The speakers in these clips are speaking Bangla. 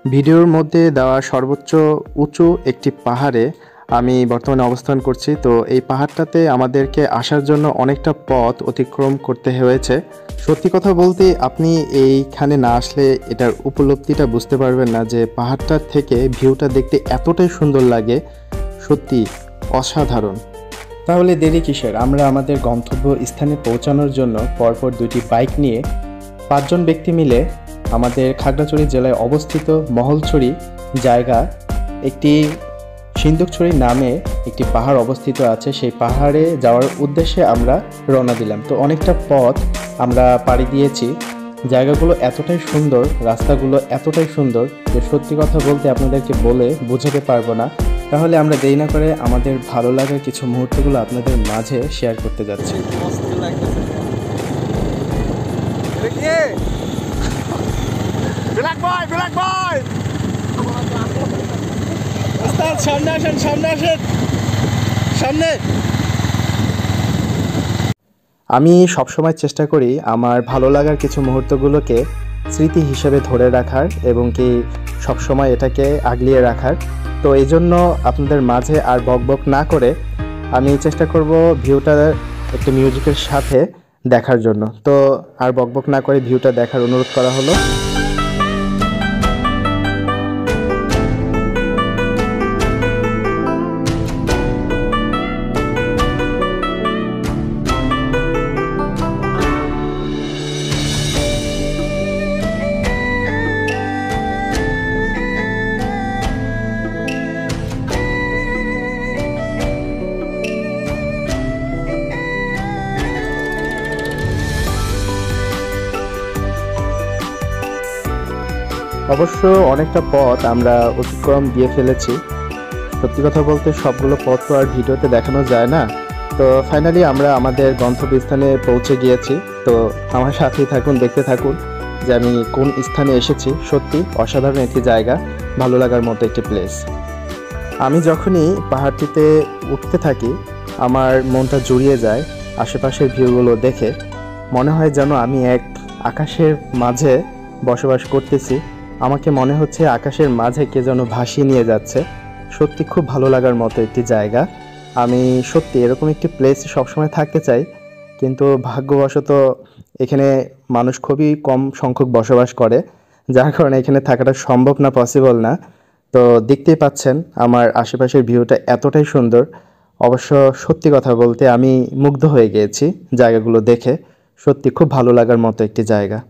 ভিডিওর মধ্যে দেওয়া সর্বোচ্চ উঁচু একটি পাহাড়ে আমি বর্তমানে অবস্থান করছি। তো এই পাহাড়টাতে আমাদেরকে আসার জন্য অনেকটা পথ অতিক্রম করতে হয়েছে। সত্যি কথা বলতে আপনি এইখানে না আসলে এটার উপলব্ধিটা বুঝতে পারবেন না যে পাহাড়টার থেকে ভিউটা দেখতে এতটাই সুন্দর লাগে, সত্যি অসাধারণ। তাহলে দেরি কিসের, আমরা আমাদের গন্তব্য স্থানে পৌঁছানোর জন্য পরপর দুইটি বাইক নিয়ে 5 জন ব্যক্তি মিলে আমাদের খাগড়াছড়ি জেলায় অবস্থিত মহলছড়ি জায়গা একটি সিন্দুকছড়ি নামে একটি পাহাড় অবস্থিত আছে, সেই পাহাড়ে যাওয়ার উদ্দেশ্যে আমরা রওনা দিলাম। তো অনেকটা পথ আমরা পাড়ি দিয়েছি। জায়গাগুলো এতটাই সুন্দর, রাস্তাগুলো এতটাই সুন্দর যে সত্যি কথা বলতে আপনাদেরকে বলে বোঝাতে পারবো না। তাহলে আমরা দেরি না করে আমাদের ভালো লাগার কিছু মুহূর্তগুলো আপনাদের মাঝে শেয়ার করতে যাচ্ছি। আমি সবসময় চেষ্টা করি আমার ভালো লাগার কিছু মুহূর্তগুলোকে স্মৃতি হিসেবে ধরে রাখার এবং কি সবসময় এটাকে আগলিয়ে রাখার। তো এই জন্য আপনাদের মাঝে আর বকবক না করে আমি চেষ্টা করব ভিউটা একটু মিউজিকের সাথে দেখার জন্য। তো আর বকবক না করে ভিউটা দেখার অনুরোধ করা হলো। অবশ্য অনেকটা পথ আমরা অতিক্রম দিয়ে ফেলেছি। সত্যি কথা বলতে সবগুলো পথ তো আর ভিডিওতে দেখানো যায় না। তো ফাইনালি আমরা আমাদের গন্তব্যস্থানে পৌঁছে গিয়েছি। তো আমার সাথেই থাকুন, দেখতে থাকুন যে আমি কোন স্থানে এসেছি। সত্যি অসাধারণ একটি জায়গা, ভালো লাগার মতো একটি প্লেস। আমি যখনই পাহাড়টিতে উঠতে থাকি আমার মনটা জুড়িয়ে যায় আশেপাশের ভিউগুলো দেখে। মনে হয় যেন আমি এক আকাশের মাঝে বসবাস করতেছি। আমাকে মনে হচ্ছে আকাশের মাঝে কে যেন ভাসিয়ে নিয়ে যাচ্ছে। সত্যি খুব ভালো লাগার মতো একটি জায়গা। আমি সত্যি এরকম একটি প্লেস সবসময় থাকতে চাই, কিন্তু ভাগ্যবশত এখানে মানুষ খুবই কম সংখ্যক বসবাস করে, যার কারণে এখানে থাকাটা সম্ভব না, পসিবল না। তো দেখতেই পাচ্ছেন আমার আশেপাশের ভিউটা এতটাই সুন্দর। অবশ্য সত্যি কথা বলতে আমি মুগ্ধ হয়ে গিয়েছি জায়গাগুলো দেখে। সত্যি খুব ভালো লাগার মতো একটি জায়গা।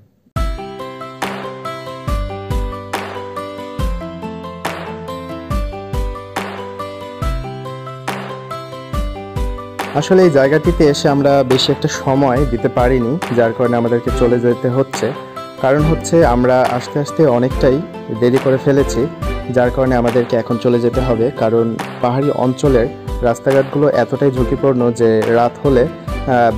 আসলে এই জায়গাটিতে এসে আমরা বেশি একটা সময় দিতে পারিনি, যার কারণে আমাদেরকে চলে যেতে হচ্ছে। কারণ হচ্ছে আমরা আস্তে আস্তে অনেকটাই দেরি করে ফেলেছি, যার কারণে আমাদেরকে এখন চলে যেতে হবে। কারণ পাহাড়ি অঞ্চলের রাস্তাঘাটগুলো এতটাই ঝুঁকিপূর্ণ যে রাত হলে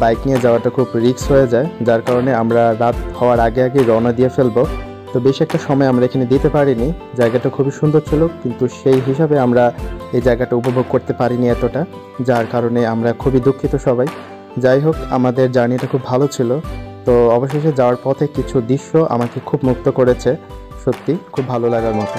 বাইক নিয়ে যাওয়াটা খুব রিস্ক হয়ে যায়, যার কারণে আমরা রাত হওয়ার আগে আগে রওনা দিয়ে ফেলবো। তো বেশি একটা সময় আমরা এখানে দিতে পারিনি। জায়গাটা খুবই সুন্দর ছিল, কিন্তু সেই হিসাবে আমরা এই জায়গাটা উপভোগ করতে পারিনি এতটা, যার কারণে আমরা খুবই দুঃখিত সবাই। যাই হোক, আমাদের জার্নিটা খুব ভালো ছিল। তো অবশেষে যাওয়ার পথে কিছু দৃশ্য আমাকে খুব মুগ্ধ করেছে, সত্যি খুব ভালো লাগার মতো।